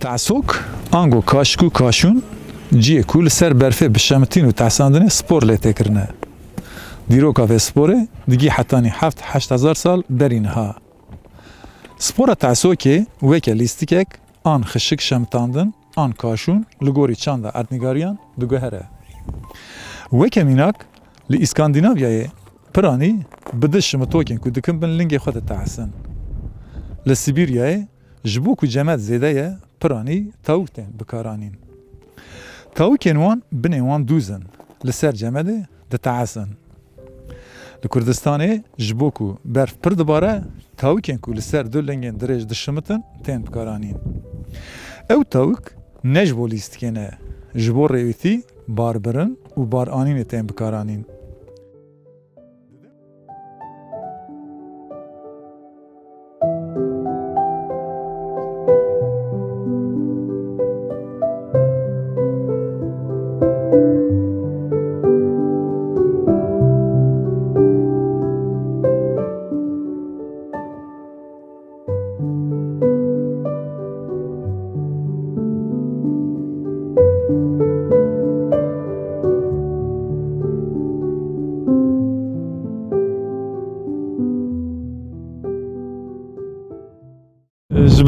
تعسوک آنگو کاشکو کاشون جیه کول سر برفه بشمتین و تحساندنه سپور لیته کرنه. دیرو کافه سپوره دیگه حتانی 7-8 سال برینه ها. سپورا تعسوکه وکه لیستیکک آن خشک شمتاندن آن کاشون لگوری چانده اردنگاریان دوگه هره. وکه میناک لی اسکاندیناویای پرانی بدش شمتوکن که دکن بن لنگ خود تحسن. لسیبیریای جبو که جمعت زیده یه پرانی تاوکتن بکارانین. تاوکن وان بنی وان دوزن لسر جمعه ده تحسن. لکردستانه جبو که برف پر دباره تاوکن که لسر دو لنگین درج دشمتن تن بکارانین. او تاوک نجبو لیست کنه جبو ریویتی بار برن و بار آنین تن بکارانین.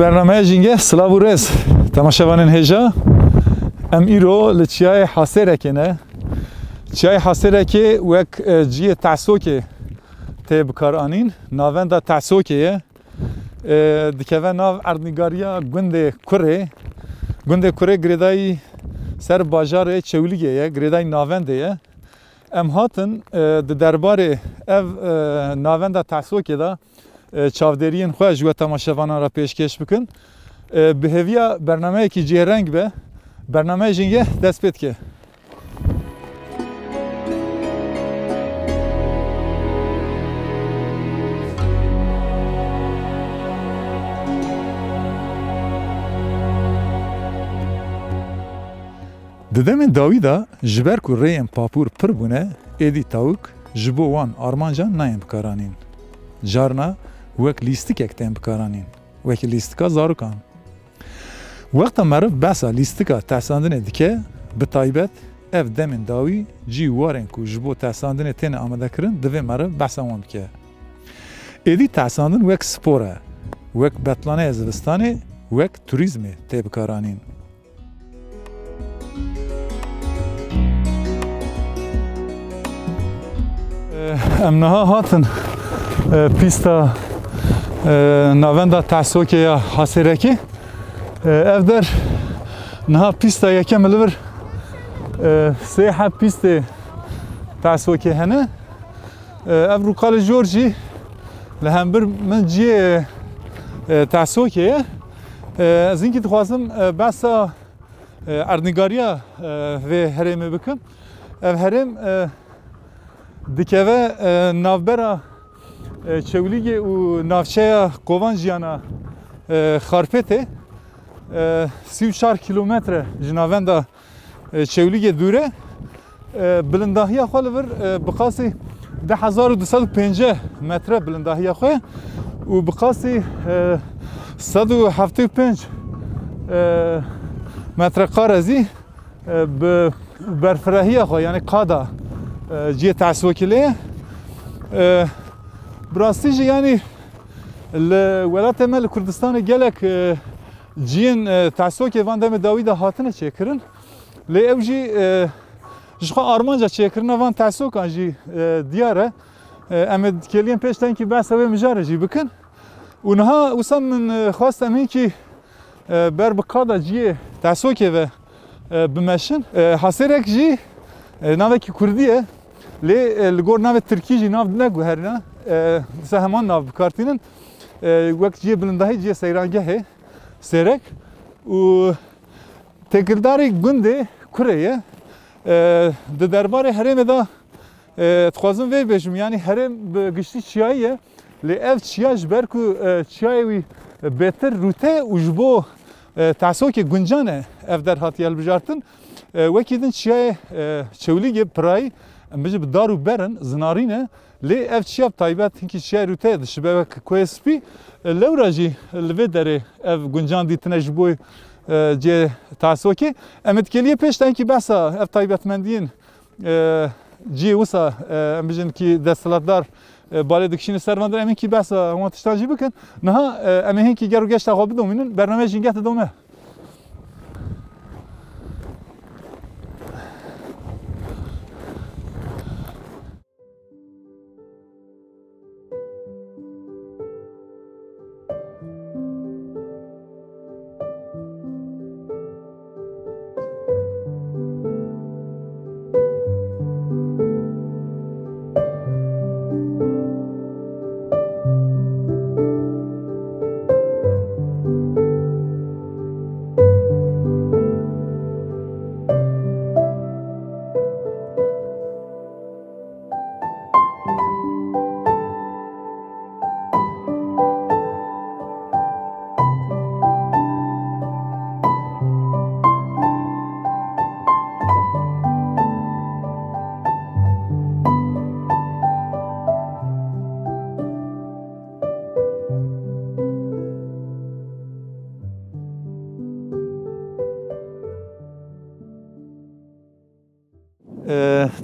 برنامه جنگه سلام و رز تماشاوانین هجا ام ایرو لچیای حاصره کنه چیای حاصره که وک جیه تعسوکه تی بکارانین ناونده تعسوکه دکوه ناو اردنگاریا گنده کره گریدای سر باجار چولیگه گریدای ناونده ام هاتن درباره اف ناونده تعسوکه دا چاودرین خواه جوه تماشاوانان را پیشکش بکن به هویا برنامه که جیه رنگ به برنامه جنگه دست پید که ددم داویدا جبر کو ریم پاپور پر بونه ایدی تاوک جبو وان آرمانجان نایم بکارانین جارنا وک لیستیک اکتیم بکارانین وک لیستیکا زاروکان وقتا مرف بسا لیستیکا تحساندن دیکه به تایبت اف دمین داوی جی وارن کو جبو تحساندن تین آمده کرن دوی مرف بسا وان بکه ایدی تحساندن وک سپوره وک بطلانه ازوستانه وک توریزمی تی بکارانین امنها هاتن پیستا ناوندا تعسوکه یا حاصرکی اف در نها پیستا یکم لور سه پیست تعسوکه هنه اف روکال جورجی لهمبر من جی تعسوکه از اینکه تخواستم بسا اردنگاریا و هرم بکم اف هرم دکوه نافبرا چولیگه و نافچه قوان جیانا خارپته 34 کیلومتر جناوندا چولیگه دوره بلنداهی خواه لور بقاسی 10250 متر بلنداهی خواه و بقاسی 175 متر قارزی برفراهی خواه یعنی قادا جیه تعسوکیله براستی جی یعنی ولایت مل کردستان گلک جین تعسوکی وان دم داوید هاتنه چه کرن لی او جی جخوا آرمانجا چه کرن وان تعسوکان جی دیاره امد کلیم پیشتن که بحث اوی مجاره جی بکن اونها وسام من خواستم این که بر بقادا جیه تعسوکی و بمشن حاصرک جی ناوه که کردیه لی لگور ناو ترکی جی ناو نگو هرنا سه همان ناو بکارتینن وقت جیه بلندهی جیه سیرانگه هی سیرک و تکرداری گنده کره ده درباره هرم دا تخوازم وی بشم یعنی هرم بگشتی چیاییه لی اف چیاش برکو چیایی بهتر روته و جبو تعسوک گنجانه اف در هاتیال بجارتن وکیدن چیای چولیگه پرای بجه بدارو برن زنارینه لی اف چیاب تایبت هنکی چیای روته دشبه کوی سپی لوراجی لوی داره اف گنجان دیتنه جبوی جی تاسوکی امید کلیه پیش تنکی بسا اف تایبەتمەندیین جی وسا ام بجن کی دستلاتدار بالی دکشین سروندر امین کی بسا همان تشتاجی بکن نها امین کی گرو گشت خواب دومینن برنامه جنگت دومه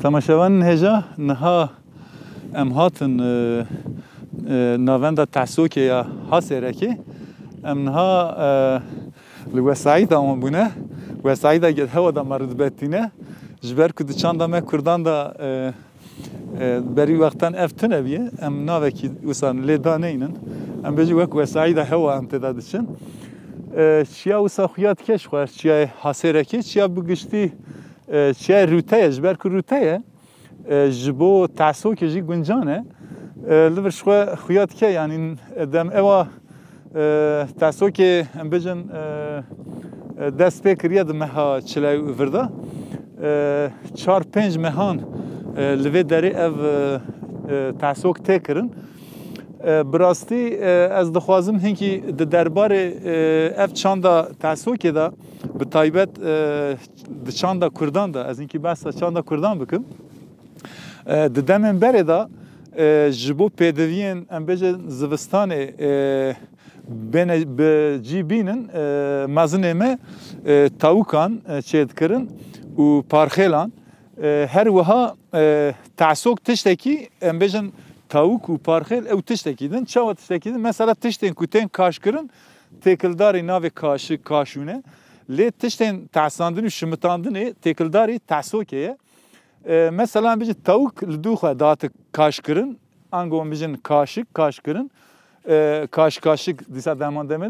تماشاوان هجا نها ام هاتن ناوندا تحسوک یا حاسرکی ام نها لوسعید آمان بونه وسعید اگر هوا دا مرد بتینه جبر کد چند ما کردان دا بری وقتان افتنه بیه ام ناوکی وسان لیدانه اینن ام بجی وک وسعید هوا امتدادشن چیا وسا خیات کش خواه چیا حاسرکی چیا بگشتی چیه روتایه جبر که روتایه جبو تعصو که جی گنجانه لور شخواه خویات که یعنی دم اوا تعصو که هم بجن دست پیکریه دمه ها چلای ورده 4-5 مهان لوی داری او تعصو که تکرن براستی از دخوازم هنگی دربار اف چاندا تعصو که دا به تایبت چاندا کردان دا از اینکه بس چاندا کردان بکم دمن بره دا جبو پیدوین ام بجه زوستان بین جی بینن مزنه ما تاوکان چید کرن و پارخیلان هر وها تعصوک تشتکی ام بجن تاوک و پارخیل او تشتکیدن چاو تشتکیدن مثلا تشتین کوتین کاش کرن تکلداری ناوی کاشونه لی تشتین تعصاندن و شمتاندن تکلداری تعصوکیه مثلا بیجی تاوک لدوخه دات کاش کرن انگوم بیجن کاش کرن کاشک دیسا درمان دمه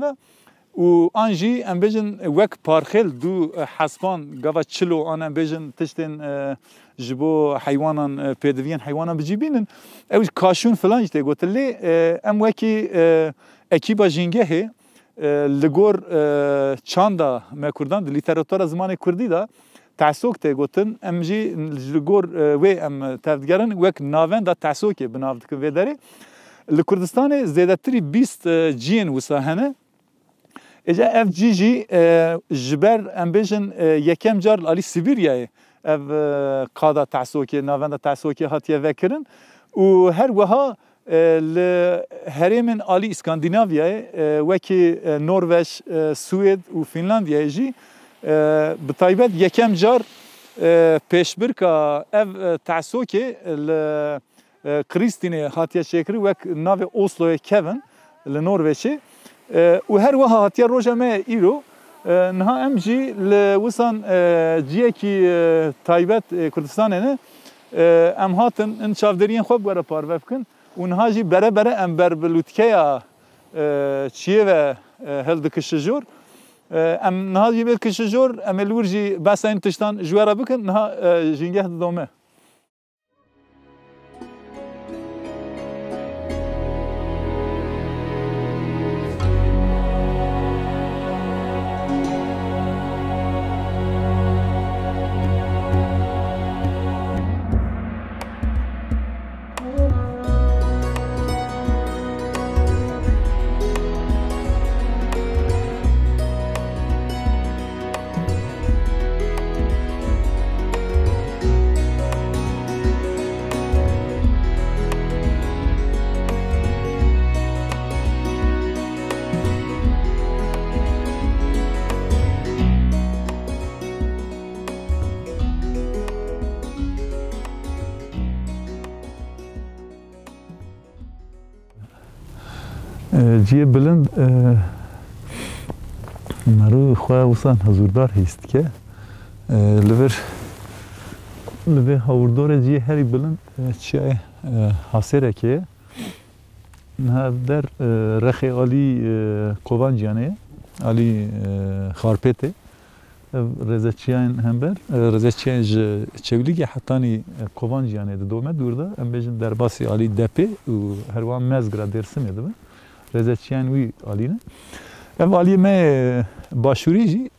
و آنجی ام بیجن وک پارخیل دو حسبان گاوا چلو آن ام بیجن تشتین جبو حیوانان پیدوین حیوانان بجیبینن اوش کاشون فلان جته گوت لی ام وکی اکیبا جنگه لگور چاندا ما کردان لیتراتور زمان کردی دا تعصوک ته گوتن ام جی لگور و ام تفدگرن وک ناون دا تعصوک بنافد که وداری لکردستان زیادتری 20 جین وساهنه اجا اف جی جی جبر ام بیجن یکم جار علی سیبریای اف قادا تعصوکی ناوند تعصوکی هاتیه وکرن و هر وها لهرمن علی اسکاندیناویای وکی نروژ سوئد و فنلاندیا جی بتایبت یکم جار پیشبرکا اف تعصوکی ل کریستینه هاتیه شکری وک ناو اوسلو کوین لنروژی و هر وها هاتیه روزه ما ایرو نها ام جی لوسان جیه کی تایبت کردستانه نه ام هاتن ان چافدرین خوب گره پار وفکن و نها جی بره ام بر بلوتکیا چیه و هل دکشجور ام نها جی بل کشجور ام الورجی بس این تشتان جوارا بکن نها جنگه دومه جیه بلند مرو خواه وسان حضوردار هست که لبه حضوردار جیه هری بلند چیه حاصره که در رخی آلی قوان جانه آلی خارپته رزچیان هم بر رزچیان چولیگی حتانی قوان جانه دومه دورده ام بیشن در باسی آلی دپه و هر وان مزگرا درسمه دو رزچیان وی آلی نه ام آلی ما باشوری جی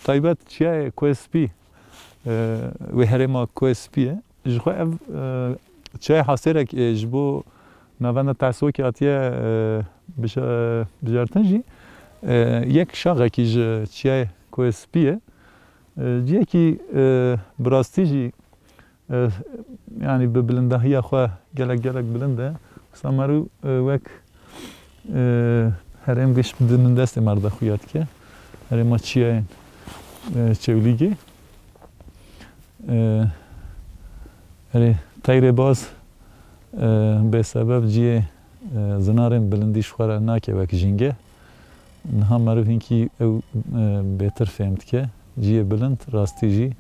تایبت چیه کوسپی و هرما کوسپیه جخوا اف چیه حاصله که جبو نوانه تحصیل که آتیه بجارتن جی یک شاقه که چیه کوسپیه جیه که براستی جی یعنی به بلندهی خواه گلک بلنده سامرو وک هرم گش بدن دست مرد خویات که هرم چیه چولیگی هری تایر باز به سبب جیه زنارم بلندیش خوره ناکه وک جنگه نها معروف اینکی او بهتر فهمت که جیه بلند راستی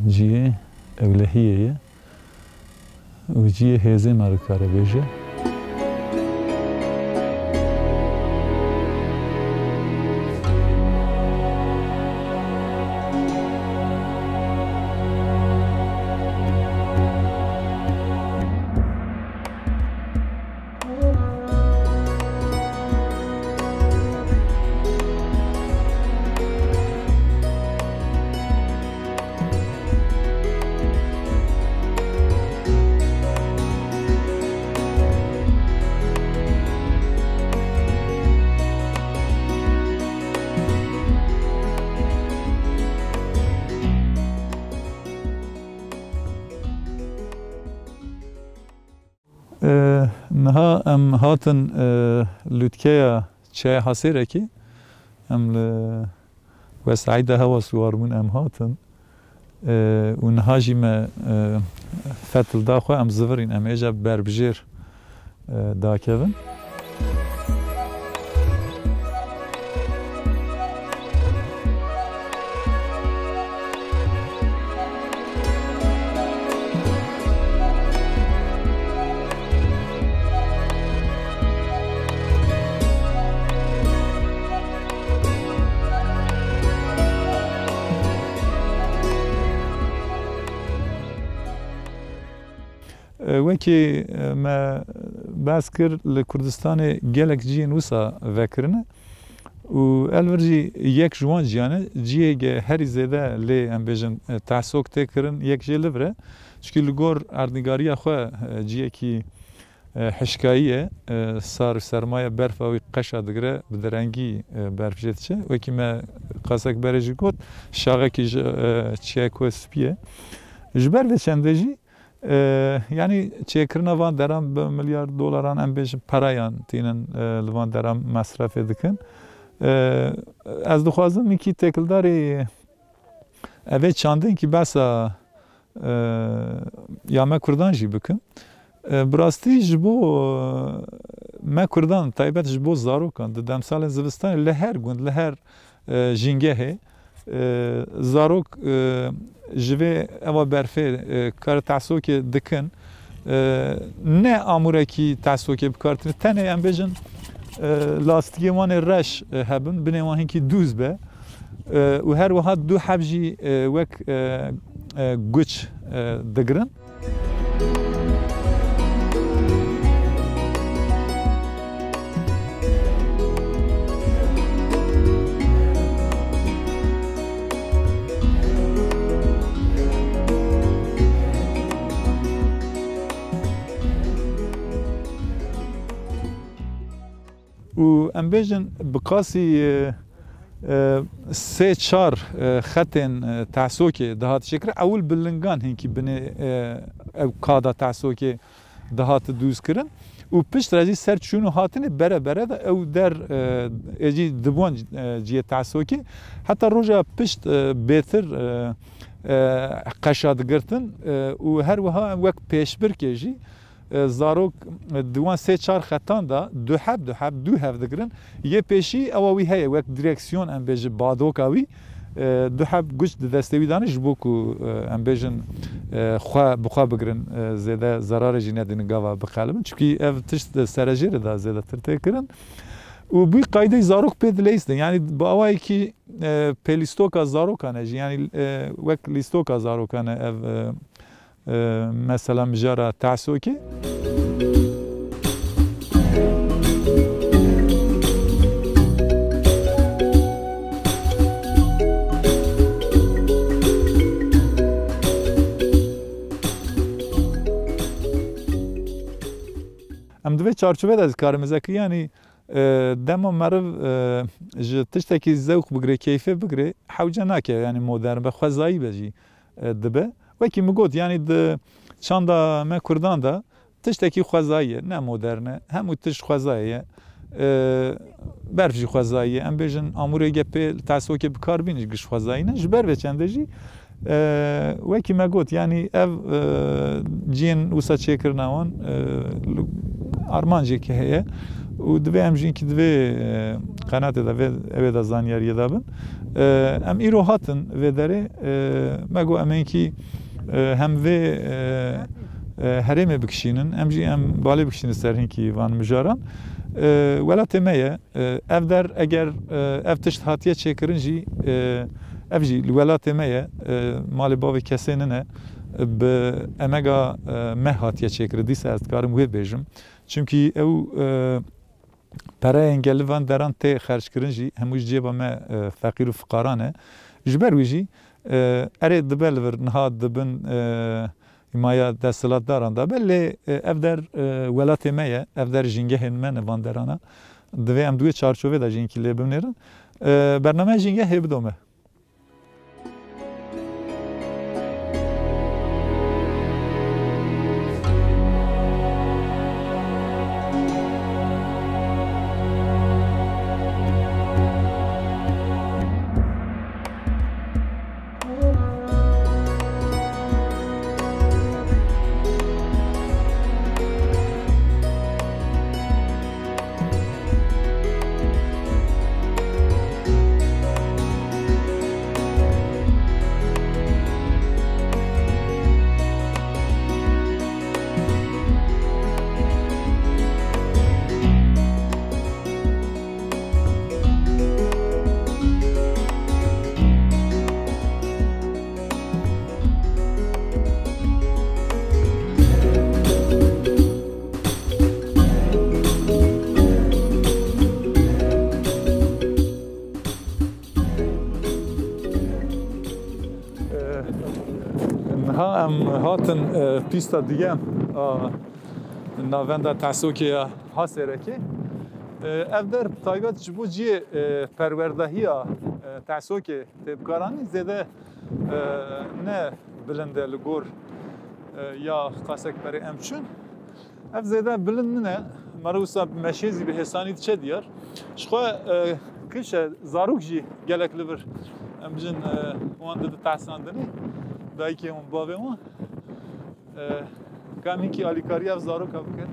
جیه اولهیه و جیه هزه معروف کاره بیجه نها ام هاتن لوتکیا چه حاصله کی ام وسعیده هوا سوارمون ام هاتن و نها جیم فتل داخو ام زورین ام ایجا بربجیر داکوین وکی ما بحث کرد لکردستان گلک جیه نوسا وکرنه و الورجی یک جوان جیانه جیه گه هری زیده لی ام بیجن تحسوک تکرن یک جی لبره چکی لگور اردنگاری خواه جیه کی حشکاییه سار سرمایه برف و قشا دگره بدرنگی برف جد چه وکی ما قاسک برجی گود شاقه کی چیه کوسپیه جبر و چنده جی یعنی چیکرنا وان درام به میلیارد دلاران ام بیش پرایان تینن لوان درام مصرف دکن از دخوازم میکی تکلداری اوه چاندن کی بسا یا ما کردان جی بکن براستی جبو ما کردان تایبت جبو زارو کن دم سال زوستان لهر گوند لهر جنگه زاروک جوه اوا برفه کار تحصیل دکن نه آموره کی تحصیل بکارتن تنه ام بیجن لاستیکی وان رش هبن بنه وان هنکی دوز به و هر وقت دو حبجی وک گوچ دگرن و ام بیجن بقاسی سه چار خطن تحصیل دهات شکر اول بلنگان هنکی بنه کادا تحصیل دهات دوز کرن و پشت رازی سر چونو هاتنه بره دا او در اجی دبوان جیه تحصیل حتی روزا پشت بهتر قشاد گرتن و هر وها وقت پیش بر کیجی زاروک دوان سه چار خطان دا دو هف دگرن یه پیشی اوی هی وقت دیرکسیون ام بیج بادوک اوی دو هف گوش دستوی دانش بوکو ام بیجن بخوا بگرن زیاده ضرر جینه دینگاوا بخالبن چونکی اف تشت سرجیر دا زیاده ترته کرن و بی قاعده زاروک پید لیست یعنی با اوای کی پلیستوکا زاروکانه یعنی وقت لیستوکا زاروکانه اف مثلا مجارة تعسوكي ام دوی چارچوبه از کارمزه که یعنی دما مرو تشتکی ذوق بگیره کیفه بگیره حوجه نکه یعنی مدرن به خوازایی بجی دبه وکی مگود یعنی د چاندا ما کردان دا تشتکی خوازاییه نه مدرنه همو تش خوازاییه برفجی خوازاییه ام بیجن اموره گپه تاسو که بکار بینش گش خوازایی نه جبر بچنده جی وکی مگود یعنی اف جین وسا چیکر نوان آرمانجی که هیه و دوی ام جین که دوی قنات دا اوه دا زانیاریه دا بن ام ایرو هاتن و داره مگو امین که هم وی هرم بکشینن ام جی ام بالا بکشین سرهن کی وان مجاران ولا تمایه اف در اگر اف تشت هاتیه چیکرن جی اف جی ولا تمایه مال باوی کسینه نه به امگا مه هاتیه چیکر دیسه از کارم وی بیجم چونکی او برای انگلیوان دران تی خرج کردن جی هموش جیبا ما فقیر و فقرانه جبر ویجی اره دبل ور نهاد دبن مایا دستلات داران دا بله افدر ولات مایه افدر جنگه من وان درانا دوی ام دوی چارچوبه دا جنگی لی ببنیرن برنامه جنگه هبدومه هاتن پیستا دیگه ناوندا تاسوکی هاسرکی افدر تایبت جبو جی پروردهی تاسوکی تبکارانی زده نه بلنده لگور یا قاسک برای امچون اف زده بلند نه مروسا مشیزی به حسانی چه دیار شخوا کش زاروک جی گلک لبر امجن وان ده تحساندنی دایی که اون بابه ما کمی که آلیکاری اف زاروک ها بکن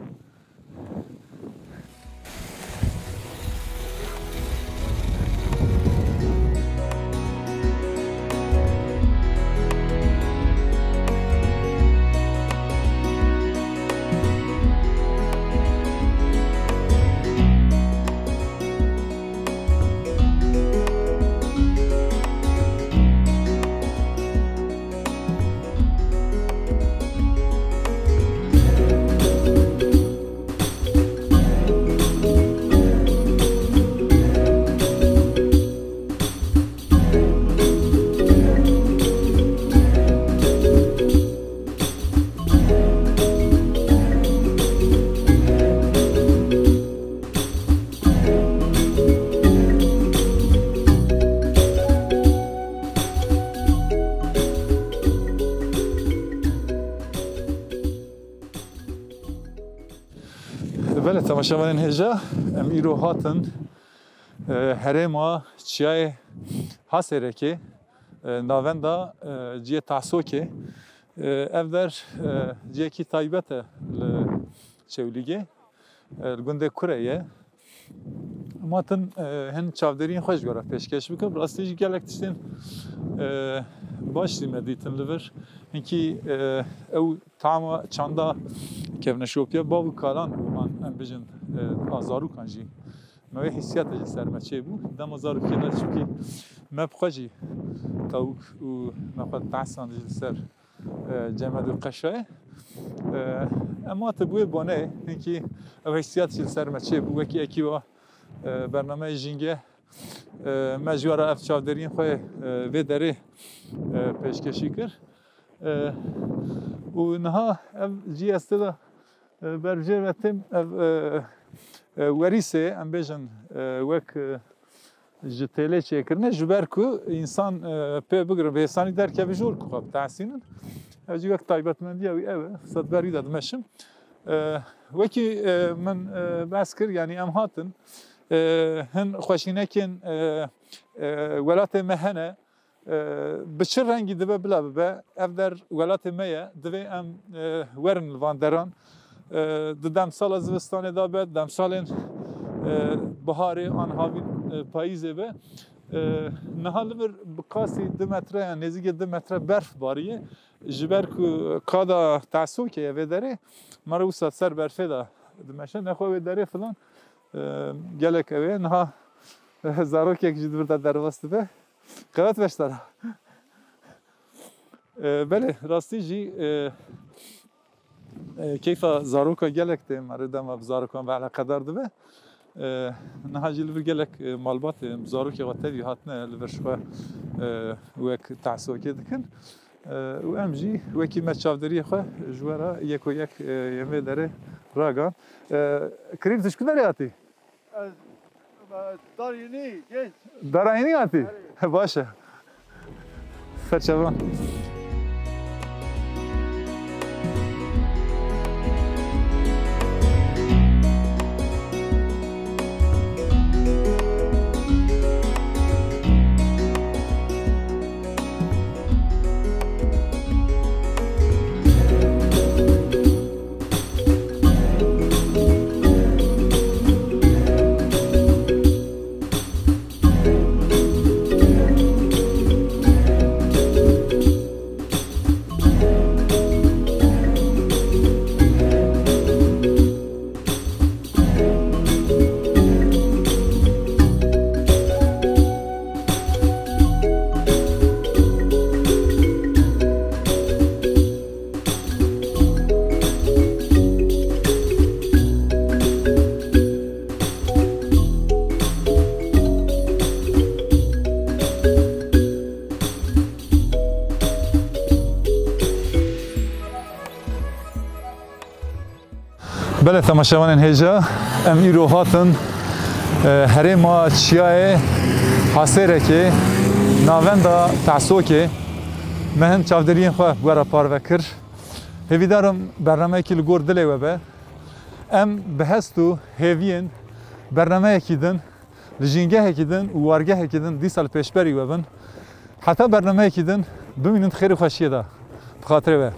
بله تماشاوان هجا ام ایرو هاتن هرما چیای هاسره که ناوندا جیه تاسو که اف در جیه کی تایبته چولیگه گنده کره ماتن هن چاودرین خوش گره پیشکش بکن راستیش گلک تشتین باش دیمدیتن لور اینکی او تمام چندا که نشوپیا بابو کاران من ام بجن آزارو کنجی ما حسیت از سر مچه بود دم آزارو کنار چونکی ما بخوجی تاوک و ما خود تعسان از سر جمع دو قشه اما تبوی بانه اینکه او حسیت از سر مچه بود وکی اکیوا برنامه جنگه مجوار اف چاودرین خواه و داره پیشکشی کرد و نها جی استدا برجر و تم وریسه ام بیشن وک جتله چه کرنه جبر کو انسان پی بگره به انسانی در که بجور کو خب تحسینن اجی وقت تایبت من دیوی اوه صد بری داد مشم وکی من بس کر یعنی ام هاتن هن خوشینه کن ولات مهنه به چه رنگی دبه بلا به اف در ولات مایه دوی ام ورن الواندران دم سال از زمستان دا بد دم سال بهار آن هاوین پاییزه به نهال بر بقاسی 2 متر نزدیک 2 متر برف باریه جبر کو کادا تعسو که و داره مرا وسط سر برفه دا دمشه نخواه و داره فلان گلک اوه نها زاروک یک جد برده در واسطه به قوت بشتره بله راستی جی کیف زاروکا گلک ده مردم اب زاروکان به علاقه دارده به نها جی لبر گلک مالبات زاروک غتبی هاتنه لبر شوه وک تعسوکی دکن و ام جی وکی مچافدری خواه جوارا یک و یک یمه داره راگان کریم تشکن داری آتی؟ دارینی genç. دارینی آتی؟ باشه سرچوان بله تماشاوان هجا ام ایرو هاتن هره ما چیای حاصره که ناوندا تعسو که مهن چاودرین خواه گوارا پاروکر هیوی دارم برنامه که لگور دلی و به ام بهستو هیوین برنامه اکیدن لجینگه اکیدن و وارگه اکیدن 10 سال پیش بری و بن حتی برنامه اکیدن ببینند خیلی خوشیه دا بخاطر به